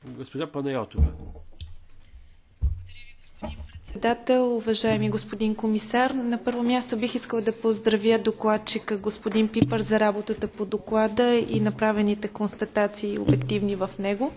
Госпожа Панайотова. Председател, уважаеми господин комисар, на първо място бих искал да поздравя докладчика господин Пипър за работата по доклада и направените констатации обективни в него.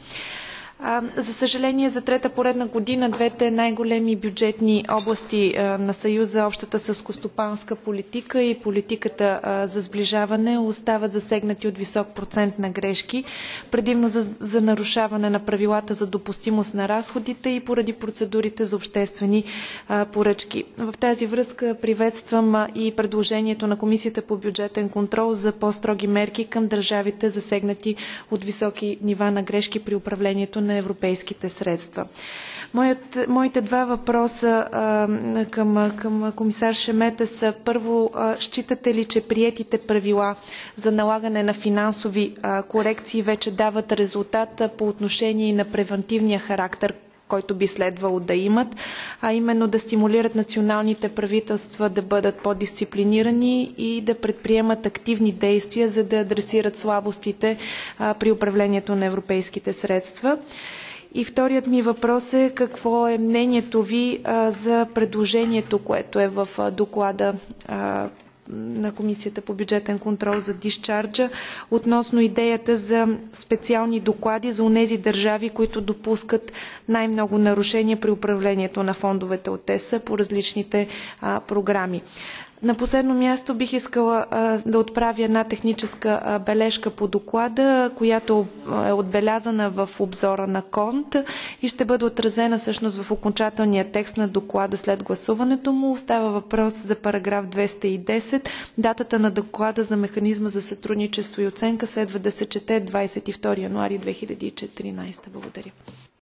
За съжаление, за трета поредна година двете най-големи бюджетни области на Съюза, общата селскостопанска политика и политиката за сближаване, остават засегнати от висок процент на грешки, предимно за нарушаване на правилата за допустимост на разходите и поради процедурите за обществени поръчки. В тази връзка приветствам и предложението на Комисията по бюджетен контрол за по-строги мерки към държавите, засегнати от високи нива на грешки при управлението на европейските средства. Моите два въпроса към комисар Шемета са: първо, считате ли, че приетите правила за налагане на финансови корекции вече дават резултат по отношение на превантивния характер, който би следвало да имат, а именно да стимулират националните правителства да бъдат по-дисциплинирани и да предприемат активни действия, за да адресират слабостите при управлението на европейските средства? И вторият ми въпрос е: какво е мнението ви за предложението, което е в доклада на Комисията по бюджетен контрол за дисчарджа, относно идеята за специални доклади за онези държави, които допускат най-много нарушения при управлението на фондовете от ЕС по различните програми. На последно място бих искала да отправя една техническа бележка по доклада, която е отбелязана в обзора на КОНТ и ще бъде отразена всъщност в окончателния текст на доклада след гласуването му. Става въпрос за параграф 210. Датата на доклада за механизма за сътрудничество и оценка следва да се чете 22 януари 2014. Благодаря.